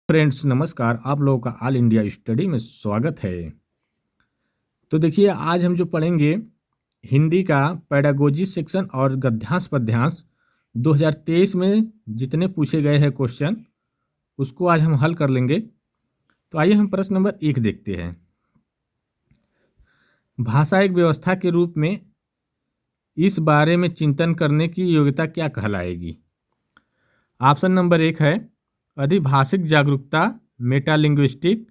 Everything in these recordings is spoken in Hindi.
फ्रेंड्स नमस्कार। आप लोगों का ऑल इंडिया स्टडी में स्वागत है। तो देखिए आज हम जो पढ़ेंगे हिंदी का पेडागोजी सेक्शन और गद्यांश पद्यांश 2023 में जितने पूछे गए हैं क्वेश्चन उसको आज हम हल कर लेंगे। तो आइए हम प्रश्न नंबर 1 देखते हैं। भाषा एक व्यवस्था के रूप में इस बारे में चिंतन करने की योग्यता क्या कहलाएगी? ऑप्शन नंबर 1 है अधिभाषिक जागरूकता मेटालिंग्विस्टिक,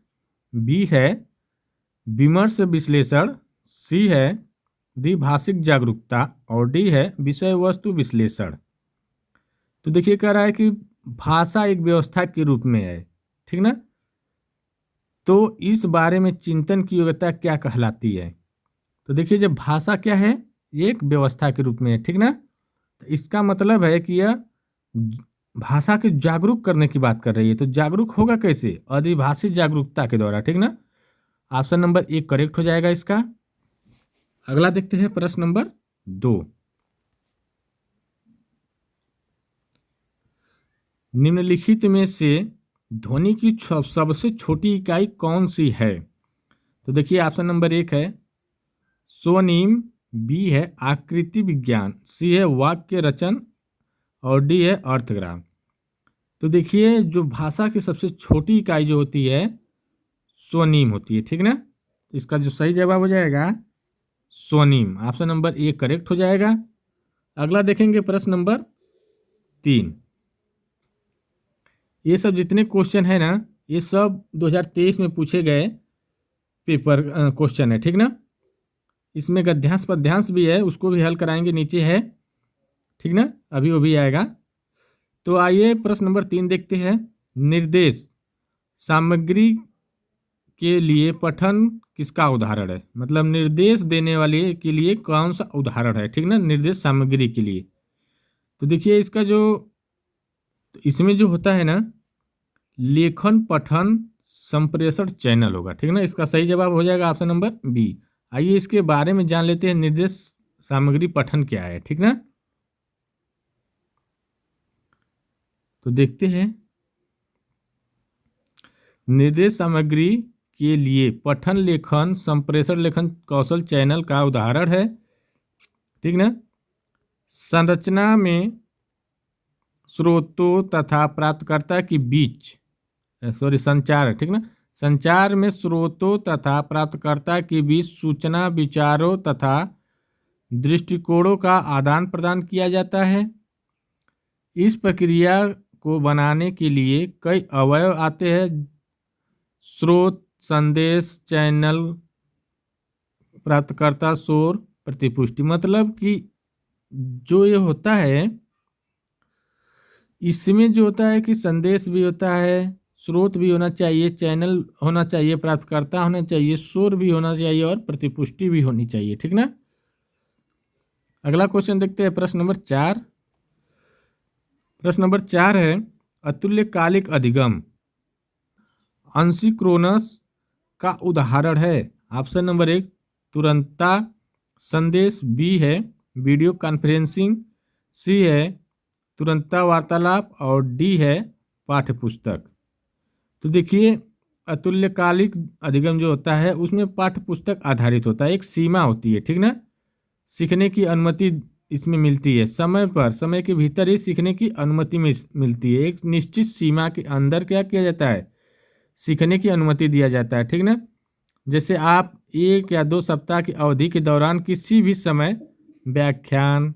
बी है विमर्श विश्लेषण, सी है द्विभाषिक जागरूकता और डी है विषय वस्तु विश्लेषण। तो देखिए कह रहा है कि भाषा एक व्यवस्था के रूप में है, ठीक ना। तो इस बारे में चिंतन की योग्यता क्या कहलाती है? तो देखिए जब भाषा क्या है, ये एक व्यवस्था के रूप में है, ठीक ना। तो इसका मतलब है कि यह भाषा के जागरूक करने की बात कर रही है। तो जागरूक होगा कैसे? अधिभाषिक जागरूकता के द्वारा, ठीक ना। ऑप्शन नंबर 1 करेक्ट हो जाएगा इसका। अगला देखते हैं प्रश्न नंबर 2। निम्नलिखित में से ध्वनि की सबसे छोटी इकाई कौन सी है? तो देखिए ऑप्शन नंबर 1 है स्वनिम, बी है आकृति विज्ञान, सी है वाक्य रचन और डी है अर्थग्राम। तो देखिए जो भाषा की सबसे छोटी इकाई जो होती है स्वनिम होती है, ठीक ना। इसका जो सही जवाब हो जाएगा स्वनिम। ऑप्शन नंबर 1 करेक्ट हो जाएगा। अगला देखेंगे प्रश्न नंबर 3। ये सब जितने क्वेश्चन है ना, ये सब 2023 में पूछे गए पेपर क्वेश्चन है, ठीक ना। इसमें गद्यांश पद्यांश भी है, उसको भी हल कराएंगे, नीचे है, ठीक ना, अभी वो भी आएगा। तो आइए प्रश्न नंबर 3 देखते हैं। निर्देश सामग्री के लिए पठन किसका उदाहरण है? मतलब निर्देश देने वाले के लिए कौन सा उदाहरण है, ठीक ना, निर्देश सामग्री के लिए। तो देखिए इसका जो इसमें जो होता है ना लेखन पठन संप्रेषण चैनल होगा, ठीक ना। इसका सही जवाब हो जाएगा ऑप्शन नंबर बी। आइए इसके बारे में जान लेते हैं निर्देश सामग्री पठन क्या है, ठीक ना। तो देखते हैं निर्देश सामग्री के लिए पठन लेखन संप्रेषण लेखन कौशल चैनल का उदाहरण है, ठीक ना। संरचना में स्रोतों तथा प्राप्तकर्ता के बीच संचार, ठीक ना। संचार में स्रोतों तथा प्राप्तकर्ता के बीच सूचना विचारों तथा दृष्टिकोणों का आदान प्रदान किया जाता है। इस प्रक्रिया को बनाने के लिए कई अवयव आते हैं, स्रोत संदेश चैनल प्राप्तकर्ता शोर प्रतिपुष्टि। मतलब कि जो ये होता है इसमें जो होता है कि संदेश भी होता है, स्रोत भी होना चाहिए, चैनल होना चाहिए, प्राप्तकर्ता होना चाहिए, शोर भी होना चाहिए और प्रतिपुष्टि भी होनी चाहिए, ठीक ना। अगला क्वेश्चन देखते हैं प्रश्न नंबर 4। प्रश्न नंबर 4 है अतुल्यकालिक अधिगम अंशिक्रोनस का उदाहरण है। ऑप्शन नंबर 1 तुरंतता संदेश, बी है वीडियो कॉन्फ्रेंसिंग, सी है तुरंतता वार्तालाप और डी है पाठ्य पुस्तक। तो देखिए अतुल्यकालिक अधिगम जो होता है उसमें पाठ्य पुस्तक आधारित होता है, एक सीमा होती है, ठीक ना। सीखने की अनुमति इसमें मिलती है, समय पर समय के भीतर ही सीखने की अनुमति मिलती है। एक निश्चित सीमा के अंदर क्या किया जाता है, सीखने की अनुमति दिया जाता है, ठीक ना। जैसे आप 1 या 2 सप्ताह की अवधि के दौरान किसी भी समय व्याख्यान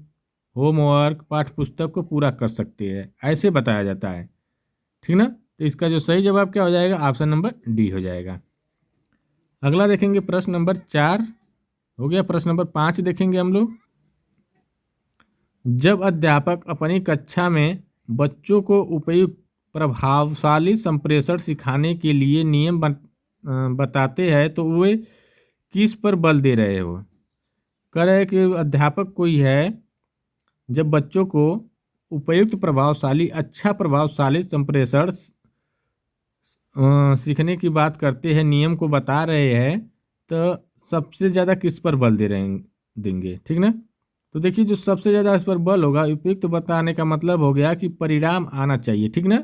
होमवर्क पाठ्य पुस्तक को पूरा कर सकते हैं, ऐसे बताया जाता है, ठीक ना। तो इसका जो सही जवाब क्या हो जाएगा, ऑप्शन नंबर डी हो जाएगा। अगला देखेंगे प्रश्न नंबर 4 हो गया। प्रश्न नंबर 5 देखेंगे हम लोग। जब अध्यापक अपनी कक्षा में बच्चों को उपयुक्त प्रभावशाली संप्रेषण सिखाने के लिए नियम बताते हैं तो वे किस पर बल दे रहे हो? कह रहे हैं कि अध्यापक कोई है जब बच्चों को उपयुक्त प्रभावशाली अच्छा प्रभावशाली संप्रेषण सीखने की बात करते हैं, नियम को बता रहे हैं, तो सबसे ज़्यादा किस पर बल देंगे, ठीक ना। तो देखिए जो सबसे ज़्यादा इस पर बल होगा उपयुक्त बताने का मतलब हो गया कि परिणाम आना चाहिए, ठीक ना।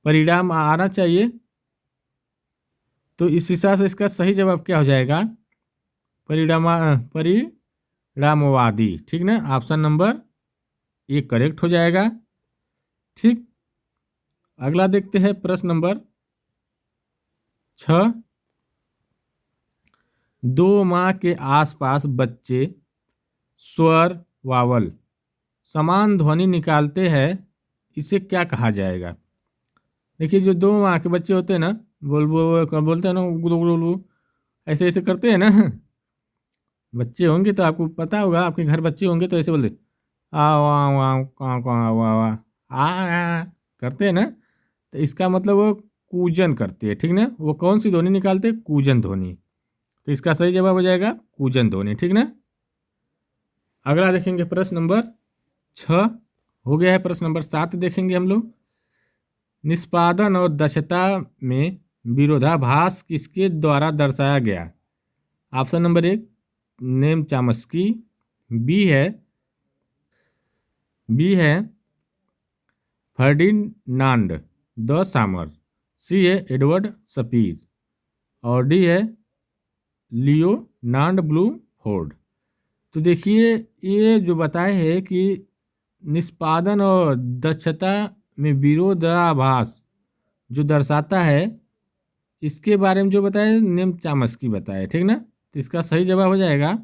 परिणाम आना चाहिए। तो इस हिसाब से इसका सही जवाब क्या हो जाएगा? परिणामवादी। ठीक ना, ऑप्शन नंबर ए करेक्ट हो जाएगा। ठीक, अगला देखते हैं प्रश्न नंबर 6। 2 माह के आसपास बच्चे स्वर वावल समान ध्वनि निकालते हैं, इसे क्या कहा जाएगा? देखिए, जो 2 माह के बच्चे होते हैं ना, बोलते हैं ना, गुलू गुलू गुलू, ऐसे ऐसे करते हैं ना। बच्चे होंगे तो आपको पता होगा, आपके घर बच्चे होंगे तो ऐसे बोलते आ वाह वाह काँ काँ वाह वाह आ करते हैं ना। तो इसका मतलब वो कूजन करते हैं। ठीक ना, वो कौन सी ध्वनि निकालते हैं? कूजन ध्वनि। तो इसका सही जवाब हो जाएगा कूजन ध्वनि। ठीक ना, अगला देखेंगे प्रश्न नंबर 6 हो गया है। प्रश्न नंबर 7 देखेंगे हम लोग। निष्पादन और दक्षता में विरोधाभास किसके द्वारा दर्शाया गया? ऑप्शन नंबर 1 नेम चामस्की, बी है फर्डिनांड द सामर, सी है एडवर्ड सपीर, और डी है लियोनार्ड ब्लूमफोर्ड। तो देखिए, ये जो बताए है कि निष्पादन और दक्षता में विरोधाभास जो दर्शाता है, इसके बारे में जो बताए नेम चामस्की बताए। ठीक ना, तो इसका सही जवाब हो जाएगा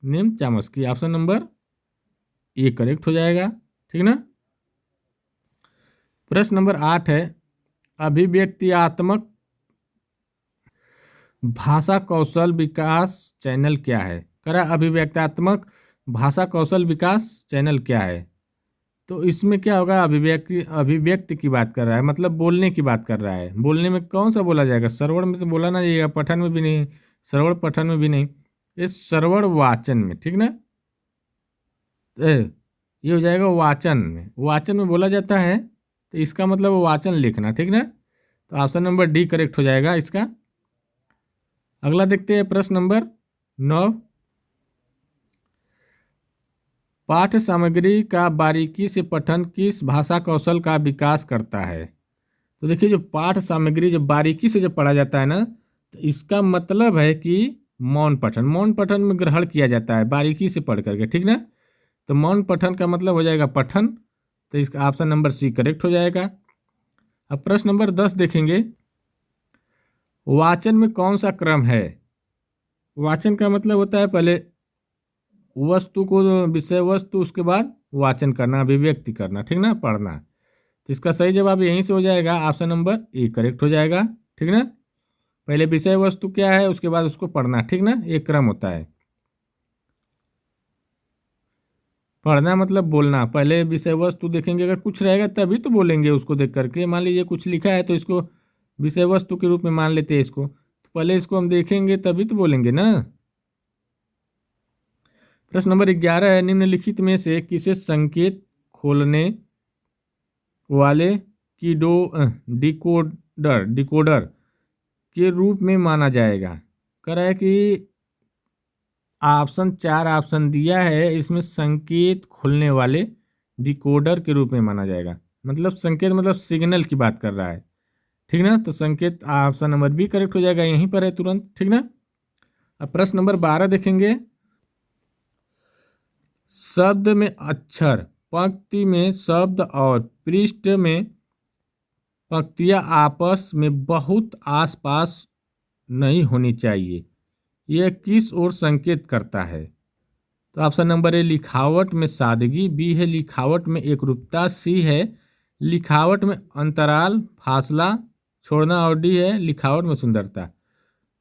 name Chomsky. Option number A correct हो जाएगा। ठीक ना, प्रश्न नंबर 8 है। अभिव्यक्त्यात्मक भाषा कौशल विकास चैनल क्या है? करा अभिव्यक्त्यात्मक भाषा कौशल विकास चैनल क्या है? तो इसमें क्या होगा? अभिव्यक्ति की बात कर रहा है, मतलब बोलने की बात कर रहा है। बोलने में कौन सा बोला जाएगा? श्रवण में तो बोला ना जाएगा, पठन में भी नहीं, श्रवण पठन में भी नहीं, ये श्रवण वाचन में। ठीक ना, ये हो जाएगा वाचन में। वाचन में बोला जाता है, तो इसका मतलब वाचन लिखना। ठीक ना, तो ऑप्शन नंबर डी करेक्ट हो जाएगा इसका। अगला देखते हैं प्रश्न नंबर 9। पाठ्य सामग्री का बारीकी से पठन किस भाषा कौशल का विकास करता है? तो देखिए, जो पाठ्य सामग्री जब बारीकी से जब पढ़ा जाता है ना, तो इसका मतलब है कि मौन पठन में ग्रहण किया जाता है बारीकी से पढ़ करके। ठीक ना, तो मौन पठन का मतलब हो जाएगा पठन। तो इसका ऑप्शन नंबर सी करेक्ट हो जाएगा। अब प्रश्न नंबर 10 देखेंगे। वाचन में कौन सा क्रम है? वाचन का मतलब होता है पहले वस्तु को, विषय वस्तु, उसके बाद वाचन करना, अभिव्यक्ति करना। ठीक ना, पढ़ना। तो इसका सही जवाब यहीं से हो जाएगा, ऑप्शन नंबर ए करेक्ट हो जाएगा। ठीक ना, पहले विषय वस्तु क्या है, उसके बाद उसको पढ़ना। ठीक ना, एक क्रम होता है। पढ़ना मतलब बोलना। पहले विषय वस्तु देखेंगे, अगर कुछ रहेगा तभी तो बोलेंगे उसको देख करके। मान लीजिए कुछ लिखा है तो इसको विषय वस्तु के रूप में मान लेते हैं इसको, तो पहले इसको हम देखेंगे तभी तो बोलेंगे ना। प्रश्न नंबर 11 है। निम्नलिखित में से किसे संकेत खोलने वाले डिकोडर के रूप में माना जाएगा? कह रहा है कि ऑप्शन 4 ऑप्शन दिया है, इसमें संकेत खोलने वाले डिकोडर के रूप में माना जाएगा। मतलब संकेत मतलब सिग्नल की बात कर रहा है। ठीक ना, तो संकेत ऑप्शन नंबर बी करेक्ट हो जाएगा, यहीं पर है तुरंत। ठीक ना, अब प्रश्न नंबर 12 देखेंगे। शब्द में अक्षर, पंक्ति में शब्द और पृष्ठ में पंक्तियाँ आपस में बहुत आसपास नहीं होनी चाहिए, यह किस ओर संकेत करता है? तो ऑप्शन नंबर ए लिखावट में सादगी, बी है लिखावट में एकरूपता, सी है लिखावट में अंतराल फासला छोड़ना, और डी है लिखावट में सुंदरता।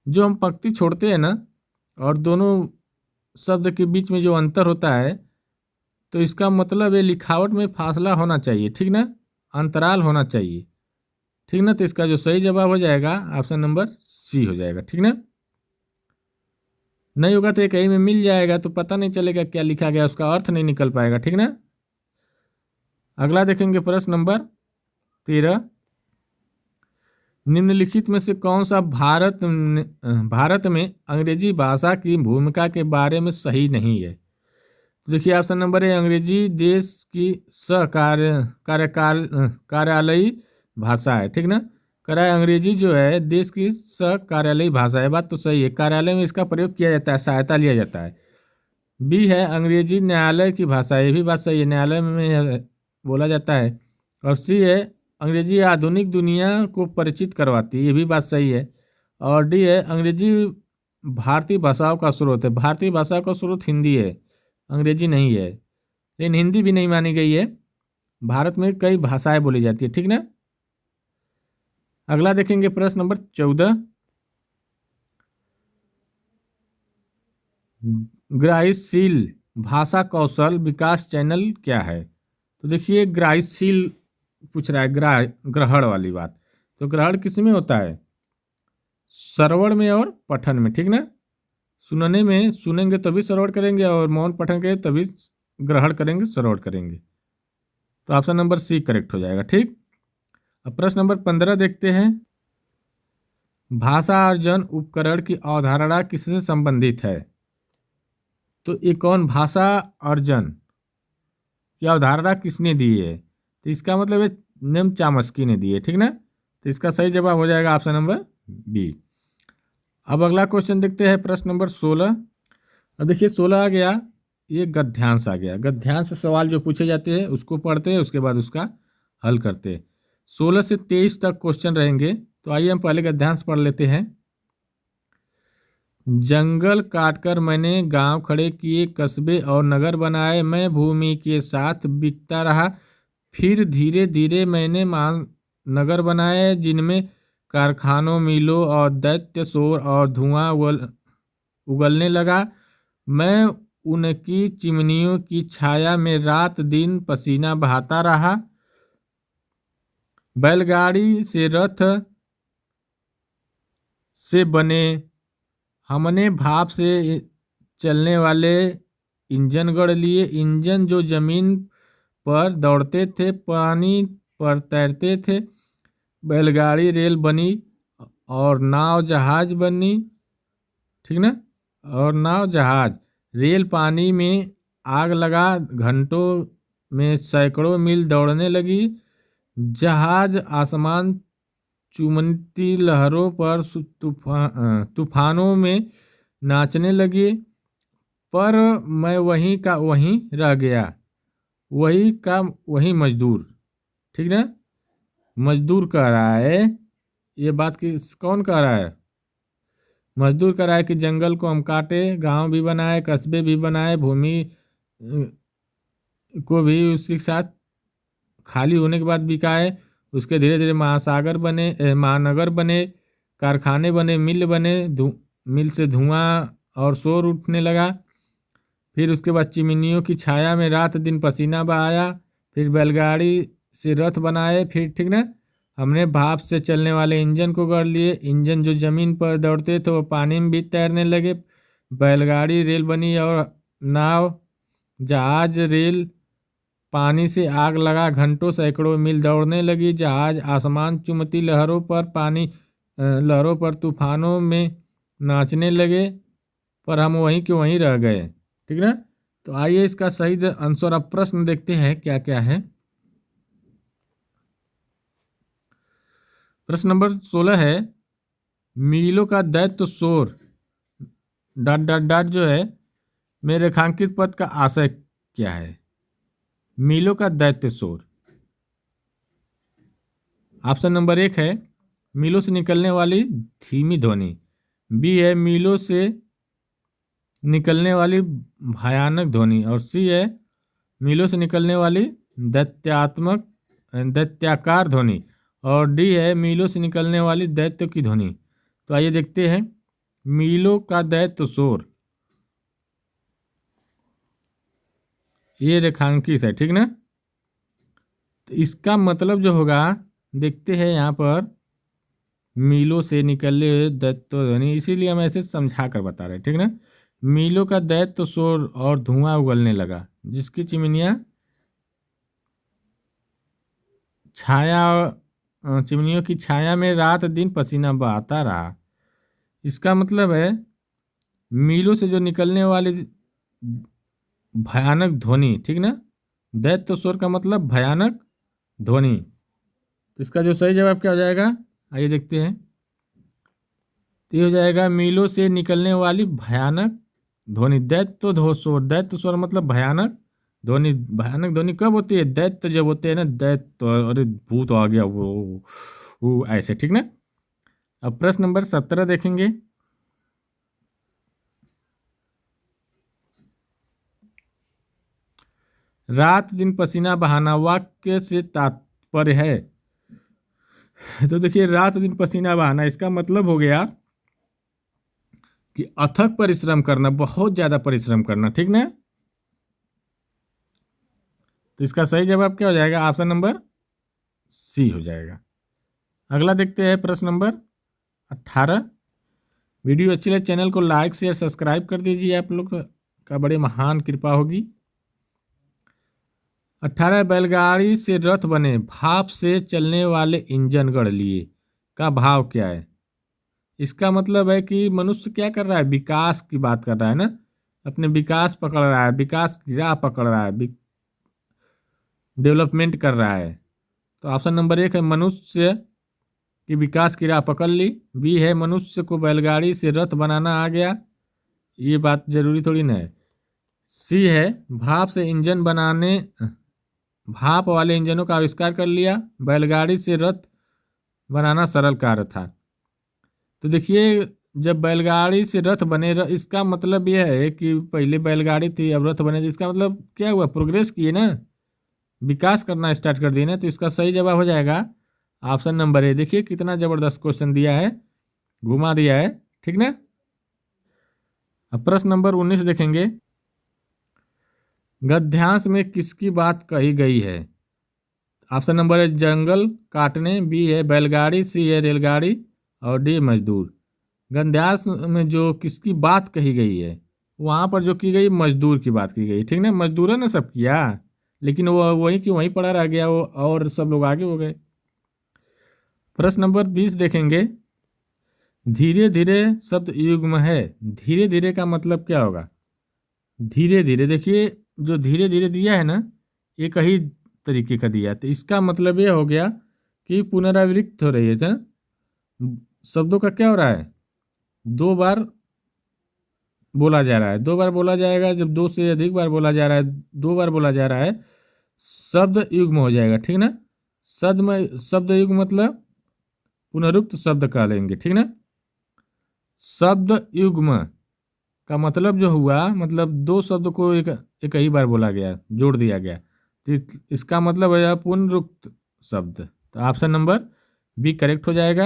जो हम पंक्ति छोड़ते हैं ना, और दोनों शब्द के बीच में जो अंतर होता है, तो इसका मतलब है लिखावट में फासला होना चाहिए। ठीक ना, अंतराल होना चाहिए। ठीक ना, तो इसका जो सही जवाब हो जाएगा ऑप्शन नंबर सी हो जाएगा। ठीक ना, नहीं होगा तो कहीं में मिल जाएगा तो पता नहीं चलेगा क्या लिखा गया, उसका अर्थ नहीं निकल पाएगा। ठीक ना, अगला देखेंगे प्रश्न नंबर 13। निम्नलिखित में से कौन सा भारत में अंग्रेजी भाषा की भूमिका के बारे में सही नहीं है? तो देखिए, ऑप्शन नंबर ए अंग्रेजी देश की सहकार्य कार्यकाल कार्यालयी भाषा है, ठीक ना। कह रहा है अंग्रेजी जो है देश की कार्यालयी भाषा है, बात तो सही है, कार्यालय में इसका प्रयोग किया जाता है, सहायता लिया जाता है। बी है अंग्रेजी न्यायालय की भाषा है, ये भी बात सही है, न्यायालय में बोला जाता है। और सी है अंग्रेजी आधुनिक दुनिया को परिचित करवाती है, ये भी बात सही है। और डी है अंग्रेजी भारतीय भाषाओं का स्रोत है, भारतीय भाषा का स्रोत हिंदी है, अंग्रेजी नहीं है, लेकिन हिंदी भी नहीं मानी गई है, भारत में कई भाषाएं बोली जाती है, ठीक ना। अगला देखेंगे प्रश्न नंबर 14, ग्राइशील भाषा कौशल विकास चैनल क्या है। तो देखिए ग्राइशील पूछ रहा है, ग्रहण वाली बात। तो ग्रहण किस में होता है, श्रवण में और पठन में, ठीक ना। सुनने में सुनेंगे तभी श्रवण करेंगे, और मौन पठन करेंगे तभी ग्रहण करेंगे, श्रवण करेंगे। तो ऑप्शन नंबर सी करेक्ट हो जाएगा, ठीक। अब प्रश्न नंबर 15 देखते हैं, भाषा अर्जन उपकरण की अवधारणा किससे संबंधित है। तो ये कौन भाषा अर्जन की अवधारणा किसने दी है, तो इसका मतलब है नेम चामस्की ने दी है, ठीक ना। तो इसका सही जवाब हो जाएगा ऑप्शन नंबर बी। अब अगला क्वेश्चन देखते हैं प्रश्न नंबर 16। अब देखिए 16 आ गया, ये गद्यांश आ गया। गद्यांश से सवाल जो पूछे जाते हैं उसको पढ़ते हैं, उसके बाद उसका हल करते हैं। 16 से 23 तक क्वेश्चन रहेंगे, तो आइए हम पहले गद्यांश पढ़ लेते हैं। जंगल काटकर मैंने गांव खड़े किए, कस्बे और नगर बनाए, मैं भूमि के साथ बिकता रहा, फिर धीरे धीरे मैंने नगर बनाए, जिनमें कारखानों, मिलों और दैत्य शोर और धुआं उगलने लगा। मैं उनकी चिमनियों की छाया में रात दिन पसीना बहाता रहा। बैलगाड़ी से रथ से बने, हमने भाप से चलने वाले इंजन गढ़ लिए, इंजन जो जमीन पर दौड़ते थे, पानी पर तैरते थे। बैलगाड़ी रेल बनी और नाव जहाज बनी, ठीक ना। और नाव जहाज, रेल पानी में आग लगा, घंटों में सैकड़ों मील दौड़ने लगी। जहाज आसमान चुमती लहरों पर तूफानों में नाचने लगे, पर मैं वहीं का वहीं रह गया, वही का वही मजदूर, ठीक ना। मजदूर कह रहा है, ये बात की कौन कह रहा है, मजदूर कह रहा है कि जंगल को हम काटे, गांव भी बनाए, कस्बे भी बनाए, भूमि को भी उसी के साथ खाली होने के बाद बिकाए, उसके धीरे धीरे महासागर बने, महानगर बने, कारखाने बने, मिल बने, मिल से धुआं और शोर उठने लगा। फिर उसके बाद चिमनियों की छाया में रात दिन पसीना बहाया, फिर बैलगाड़ी से रथ बनाए, फिर ठीक ना, हमने भाप से चलने वाले इंजन को गढ़ लिए, इंजन जो जमीन पर दौड़ते थे वो पानी में भी तैरने लगे। बैलगाड़ी रेल बनी और नाव जहाज रेल पानी से आग लगा, घंटों सैकड़ों मील दौड़ने लगी। जहाज आसमान चुमती लहरों पर तूफानों में नाचने लगे, पर हम वहीं के वहीं रह गए, ठीक ना। तो आइए इसका सही आंसर, अब प्रश्न देखते हैं क्या क्या है। प्रश्न नंबर 16 है, मीलों का दैत्य शोर डॉट डॉट डॉट जो है में रेखांकित पद का आशय क्या है। मीलों का दैत्य शोर, ऑप्शन नंबर 1 है मीलों से निकलने वाली धीमी ध्वनि, बी है मीलों से निकलने वाली भयानक ध्वनि, और सी है मीलों से निकलने वाली दैत्याकार ध्वनि, और डी है मीलों से निकलने वाली दैत्य की ध्वनि। तो आइए देखते हैं, मीलों का दैत्य शोर ये रेखांकित है, ठीक ना। तो इसका मतलब जो होगा देखते हैं यहाँ पर, मीलों से निकले दैत्य ध्वनि, इसीलिए हम ऐसे समझा कर बता रहे हैं, ठीक ना। मीलों का दैत्य शोर और धुआं उगलने लगा, जिसकी चिमनियाँ चिमनियों की छाया में रात दिन पसीना बहाता रहा। इसका मतलब है मीलों से जो निकलने वाली भयानक ध्वनि, ठीक ना, दैत्य स्वर का मतलब भयानक ध्वनि, तो इसका जो सही जवाब क्या हो जाएगा, आइए देखते हैं। तो ये हो जाएगा मीलों से निकलने वाली भयानक ध्वनि। दैत्य स्वर, दैत्य स्वर मतलब भयानक ध्वनि। भयानक ध्वनि कब होती है, दैत्य जब होते हैं ना, दैत्य, अरे भूत आ गया वो ऐसे, ठीक ना। अब प्रश्न नंबर 17 देखेंगे। रात दिन पसीना बहाना वाक्य से तात्पर्य है। तो देखिए, रात दिन पसीना बहाना, इसका मतलब हो गया कि अथक परिश्रम करना, बहुत ज्यादा परिश्रम करना, ठीक ना। तो इसका सही जवाब क्या हो जाएगा, ऑप्शन नंबर सी हो जाएगा। अगला देखते हैं प्रश्न नंबर 18। वीडियो अच्छी लगे चैनल को लाइक शेयर सब्सक्राइब कर दीजिए, आप लोग का बड़े महान कृपा होगी। 18, बैलगाड़ी से रथ बने, भाप से चलने वाले इंजन गढ़ लिए, का भाव क्या है। इसका मतलब है कि मनुष्य क्या कर रहा है, विकास की बात कर रहा है ना, अपने विकास पकड़ रहा है, विकास की राह पकड़ रहा है, डेवलपमेंट कर रहा है। तो ऑप्शन नंबर 1 है मनुष्य की विकास की राह पकड़ ली। बी है मनुष्य को बैलगाड़ी से रथ बनाना आ गया, ये बात जरूरी थोड़ी ना है। सी है भाप से इंजन बनाने, भाप वाले इंजनों का आविष्कार कर लिया, बैलगाड़ी से रथ बनाना सरल कार्य था। तो देखिए, जब बैलगाड़ी से रथ बने, इसका मतलब यह है कि पहले बैलगाड़ी थी अब रथ बने, तो इसका मतलब क्या हुआ, प्रोग्रेस किए ना, विकास करना स्टार्ट कर दिए ना। तो इसका सही जवाब हो जाएगा ऑप्शन नंबर ए। देखिए कितना जबरदस्त क्वेश्चन दिया है, घुमा दिया है, ठीक ना। अब प्रश्न नंबर 19 देखेंगे। गद्यांश में किसकी बात कही गई है। ऑप्शन नंबर है जंगल काटने, बी है बैलगाड़ी, सी है रेलगाड़ी और डी मजदूर। गद्यांश में जो किसकी बात कही गई है, वहाँ पर जो की गई मजदूर की बात की गई, ठीक ना। मजदूरों ने सब किया, लेकिन वो वहीं की वहीं पड़ा रह गया वो, और सब लोग आगे हो गए। प्रश्न नंबर 20 देखेंगे। धीरे धीरे शब्द युग्म है, धीरे धीरे का मतलब क्या होगा। धीरे धीरे, देखिए जो धीरे धीरे दिया है ना, एक ही तरीके का दिया है, तो इसका मतलब ये हो गया कि पुनरावृत्त हो रही है ना, शब्दों का क्या हो रहा है, दो बार बोला जा रहा है, दो बार बोला जाएगा, जब दो से अधिक बार बोला जा रहा है, दो बार बोला जा रहा है, शब्द युग्म हो जाएगा, ठीक ना। शब्द युग्म मतलब पुनरुक्त शब्द का लेंगे, ठीक ना। शब्द युग्म का मतलब जो हुआ, मतलब दो शब्द को एक ही बार बोला गया, जोड़ दिया गया, तो इसका मतलब है पुनरुक्त शब्द। तो ऑप्शन नंबर बी करेक्ट हो जाएगा।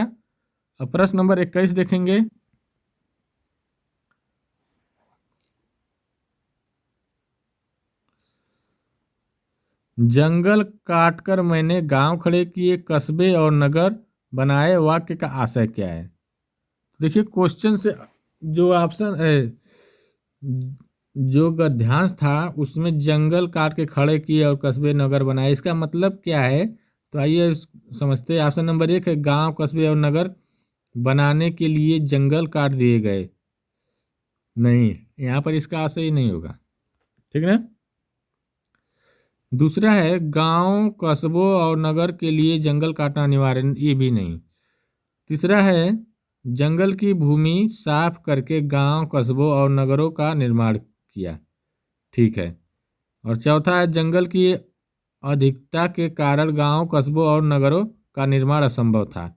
अब प्रश्न नंबर 21 देखेंगे। जंगल काटकर मैंने गांव खड़े किए, कस्बे और नगर बनाए, वाक्य का आशय क्या है। देखिए क्वेश्चन से जो ऑप्शन जो गद्यांश था उसमें जंगल काट के खड़े किए और कस्बे नगर बनाए, इसका मतलब क्या है। तो आइए समझते हैं। ऑप्शन नंबर 1 है गांव कस्बे और नगर बनाने के लिए जंगल काट दिए गए, नहीं, यहाँ पर इसका आशय ही नहीं होगा, ठीक ना। दूसरा है गांव कस्बों और नगर के लिए जंगल काटना अनिवार्य, ये भी नहीं। तीसरा है जंगल की भूमि साफ करके गांव कस्बों और नगरों का निर्माण किया, ठीक है। और चौथा है जंगल की अधिकता के कारण गांव कस्बों और नगरों का निर्माण असंभव था,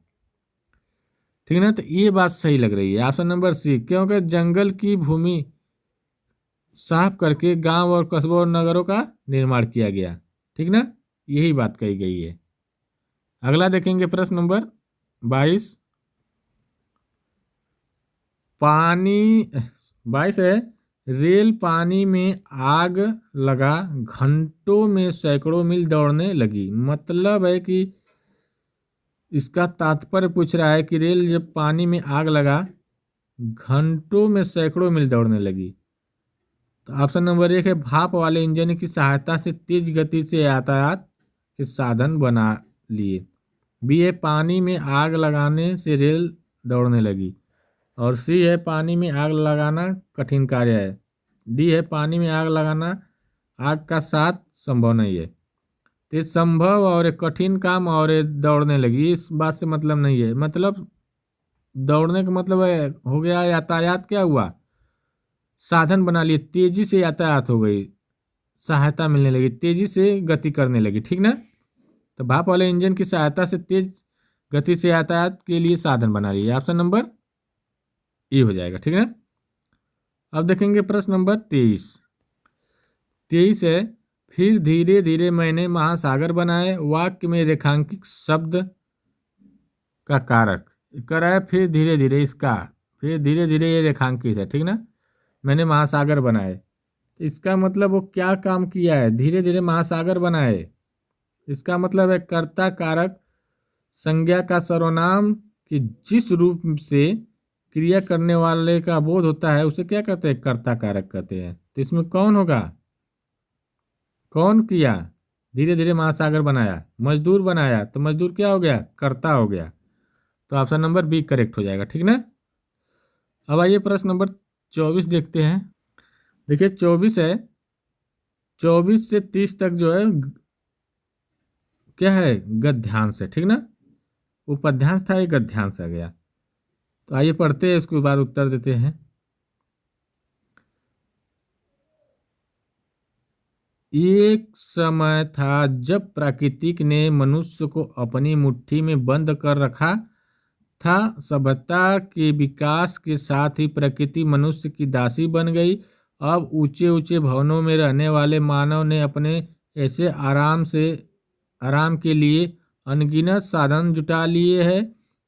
ठीक है ना। तो ये बात सही लग रही है ऑप्शन नंबर सी, क्योंकि जंगल की भूमि साफ करके गांव और कस्बों और नगरों का निर्माण किया गया, ठीक ना, यही बात कही गई है। अगला देखेंगे प्रश्न नंबर 22। पानी 22 है रेल पानी में आग लगा, घंटों में सैकड़ों मील दौड़ने लगी। मतलब है कि इसका तात्पर्य पूछ रहा है कि रेल जब पानी में आग लगा, घंटों में सैकड़ों मील दौड़ने लगी। तो ऑप्शन नंबर 1 है भाप वाले इंजन की सहायता से तेज गति से यातायात के साधन बना लिए। बी है पानी में आग लगाने से रेल दौड़ने लगी। और सी है पानी में आग लगाना कठिन कार्य है। डी है पानी में आग लगाना आग का साथ संभव नहीं है। तो ये संभव और एक कठिन काम और ये दौड़ने लगी, इस बात से मतलब नहीं है। मतलब दौड़ने का मतलब है हो गया यातायात, क्या हुआ, साधन बना लिए, तेजी से यातायात हो गई, सहायता मिलने लगी, तेजी से गति करने लगी, ठीक ना। तो भाप वाले इंजन की सहायता से तेज गति से यातायात के लिए साधन बना लिए। ऑप्शन नंबर ए हो जाएगा, ठीक है। अब देखेंगे प्रश्न नंबर 23। 23 है, फिर धीरे धीरे मैंने महासागर बनाए, वाक्य में रेखांकित शब्द का कारक कर है, फिर धीरे धीरे, इसका फिर धीरे धीरे ये रेखांकित है, ठीक ना। मैंने महासागर बनाए, इसका मतलब वो क्या काम किया है, धीरे धीरे महासागर बनाए। इसका मतलब है कर्ता कारक संज्ञा का सर्वनाम कि जिस रूप से क्रिया करने वाले का बोध होता है उसे क्या कहते हैं, कर्ता कारक कहते हैं। तो इसमें कौन होगा, कौन किया, धीरे धीरे महासागर बनाया, मजदूर बनाया, तो मजदूर क्या हो गया, कर्ता हो गया। तो ऑप्शन नंबर बी करेक्ट हो जाएगा, ठीक ना। अब आइए प्रश्न नंबर 24 देखते हैं। देखिए 24 है, 24 से 30 तक जो है क्या है, गद्यांश है, ठीक ना। उपध्यांश था, ये गद्यांश आ गया। तो आइए पढ़ते हैं, इसके बाद उत्तर देते हैं। एक समय था जब प्राकृतिक ने मनुष्य को अपनी मुट्ठी में बंद कर रखा था। सभ्यता के विकास के साथ ही प्रकृति मनुष्य की दासी बन गई। अब ऊंचे ऊंचे भवनों में रहने वाले मानव ने अपने ऐसे आराम के लिए अनगिनत साधन जुटा लिए हैं।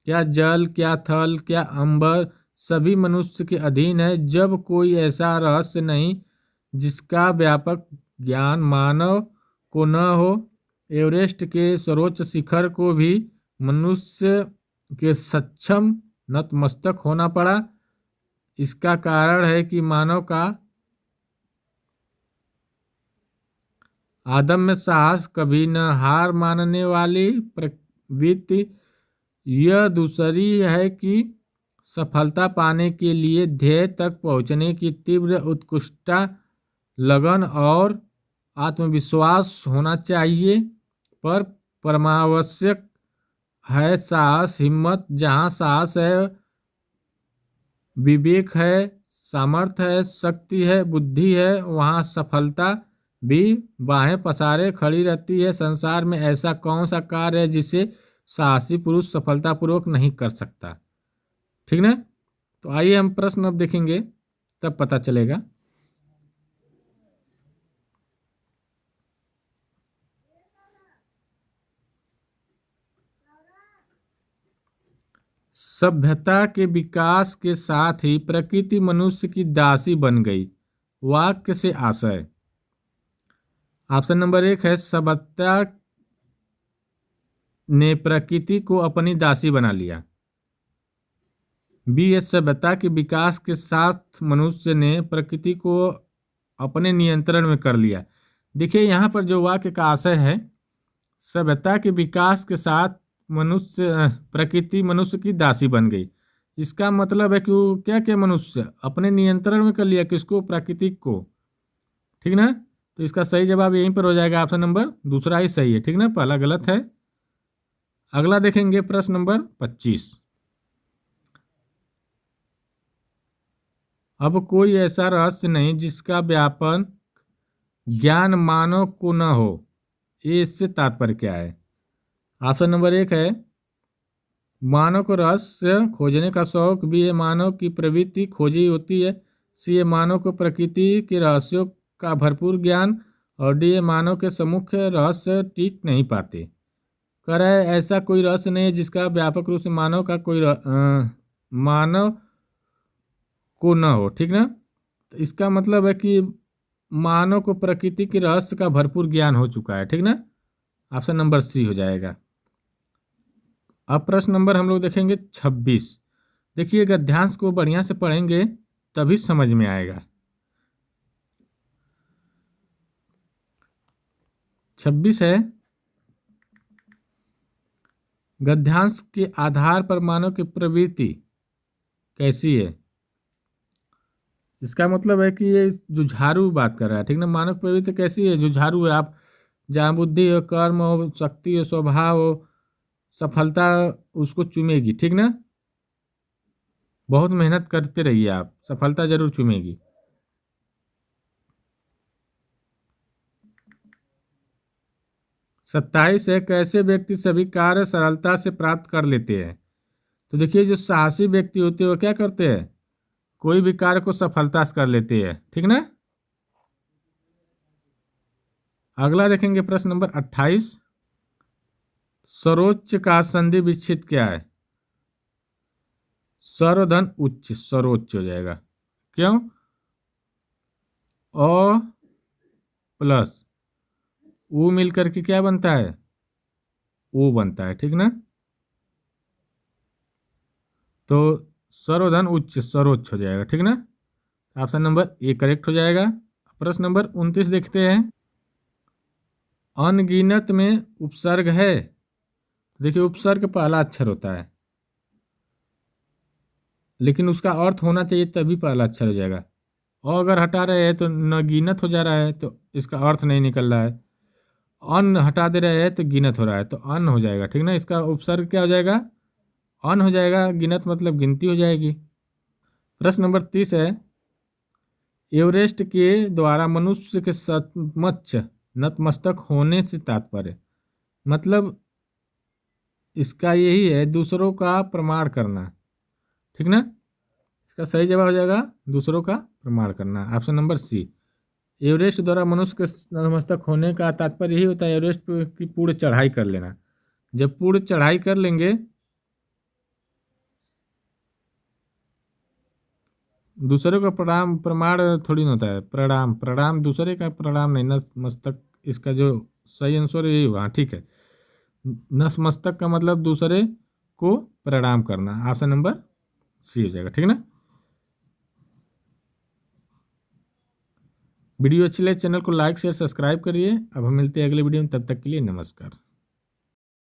क्या जल, क्या थल, क्या अंबर, सभी मनुष्य के अधीन है। जब कोई ऐसा रहस्य नहीं जिसका व्यापक ज्ञान मानव को न हो। एवरेस्ट के सर्वोच्च शिखर को भी मनुष्य के सक्षम नतमस्तक होना पड़ा। इसका कारण है कि मानव का आदम्य साहस, कभी न हार मानने वाली प्रवृत्ति। यह दूसरी है कि सफलता पाने के लिए ध्येय तक पहुंचने की तीव्र उत्कृष्टता, लगन और आत्मविश्वास होना चाहिए। पर परमावश्यक है साहस, हिम्मत। जहाँ साहस है, विवेक है, सामर्थ्य है, शक्ति है, बुद्धि है, वहाँ सफलता भी बाहें पसारे खड़ी रहती है। संसार में ऐसा कौन सा कार्य है जिसे साहसी पुरुष सफलतापूर्वक नहीं कर सकता, ठीक ना। तो आइए हम प्रश्न अब देखेंगे, तब पता चलेगा। सभ्यता के विकास के साथ ही प्रकृति मनुष्य की दासी बन गई। वाक्य से आशय। ऑप्शन नंबर 1 है, सभ्यता ने प्रकृति को अपनी दासी बना लिया। बी है, सभ्यता के विकास के साथ मनुष्य ने प्रकृति को अपने नियंत्रण में कर लिया। देखिए यहाँ पर जो वाक्य का आशय है, सभ्यता के विकास के साथ प्रकृति मनुष्य की दासी बन गई। इसका मतलब है कि वो क्या क्या मनुष्य अपने नियंत्रण में कर लिया, किसको, प्राकृतिक को, ठीक ना। तो इसका सही जवाब यहीं पर हो जाएगा, ऑप्शन नंबर दूसरा ही सही है, ठीक ना, पहला गलत है। अगला देखेंगे प्रश्न नंबर 25। अब कोई ऐसा रहस्य नहीं जिसका व्यापन ज्ञान मानव को न हो। ये इससे तात्पर्य क्या है। ऑप्शन नंबर 1 है, मानव को रहस्य खोजने का शौक भी है, मानव की प्रवृत्ति खोजी होती है। सी है, मानव को प्रकृति के रहस्यों का भरपूर ज्ञान। और डी है, मानव के सम्मुख रहस्य टिक नहीं पाते। कह रहा है ऐसा कोई रहस्य नहीं है जिसका व्यापक रूप से मानव को न हो, ठीक ना। तो इसका मतलब है कि मानव को प्रकृति के रहस्य का भरपूर ज्ञान हो चुका है, ठीक ना। ऑप्शन नंबर सी हो जाएगा। अब प्रश्न नंबर हम लोग देखेंगे 26। देखिए गद्यांश को बढ़िया से पढ़ेंगे तभी समझ में आएगा। 26 है, गद्यांश के आधार पर मानव की प्रवृत्ति कैसी है। इसका मतलब है कि ये जुझारू बात कर रहा है, ठीक ना। मानव प्रवृत्ति कैसी है, जुझारू है। आप जहाँ बुद्धि हो, कर्म हो, शक्ति हो, स्वभाव हो, सफलता उसको चुमेगी। ठीक ना, बहुत मेहनत करते रहिए आप, सफलता जरूर चुमेगी। 27 है, कैसे व्यक्ति सभी कार्य सरलता से प्राप्त कर लेते हैं। तो देखिए, जो साहसी व्यक्ति होते हैं वो क्या करते हैं, कोई भी कार्य को सफलता से कर लेते हैं। ठीक ना। अगला देखेंगे प्रश्न नंबर 28। सर्वोच्च का संधि विच्छेद क्या है। सर्वधन उच्च, सर्वोच्च हो जाएगा। क्यों, अ प्लस उ मिलकर के क्या बनता है, ओ बनता है। ठीक ना, तो सर्वधन उच्च सर्वोच्च हो जाएगा। ठीक ना, ऑप्शन नंबर ए करेक्ट हो जाएगा। प्रश्न नंबर 29 देखते हैं। अनगिनत में उपसर्ग है। देखिए, उपसर्ग पहला अक्षर होता है, लेकिन उसका अर्थ होना चाहिए तभी पहला अक्षर हो जाएगा। और अगर हटा रहे हैं तो नगिनत हो जा रहा है, तो इसका अर्थ नहीं निकल रहा है। अन हटा दे रहे हैं तो गिनत हो रहा है, तो अन हो जाएगा। ठीक ना, इसका उपसर्ग क्या हो जाएगा, अन हो जाएगा। गिनत मतलब गिनती हो जाएगी। प्रश्न नंबर 30 है। एवरेस्ट के द्वारा मनुष्य के समक्ष नतमस्तक होने से तात्पर्य, मतलब इसका यही है, दूसरों का प्रमाण करना। ठीक ना, इसका सही जवाब हो जाएगा दूसरों का प्रमाण करना, ऑप्शन नंबर सी। एवरेस्ट द्वारा मनुष्य के नतमस्तक होने का तात्पर्य यही होता है, एवरेस्ट की पूर्ण चढ़ाई कर लेना। जब पूर्ण चढ़ाई कर लेंगे, दूसरे का प्रणाम प्रमाण थोड़ी ना होता है, प्रणाम प्रणाम दूसरे का प्रणाम नहीं, नतमस्तक इसका जो सही आंसर यही होगा। हाँ, ठीक है, नतमस्तक का मतलब दूसरे को प्रणाम करना, ऑप्शन नंबर सी हो जाएगा। ठीक ना। वीडियो अच्छी लगे चैनल को लाइक शेयर सब्सक्राइब करिए। अब हम मिलते हैं अगले वीडियो में, तब तक के लिए नमस्कार।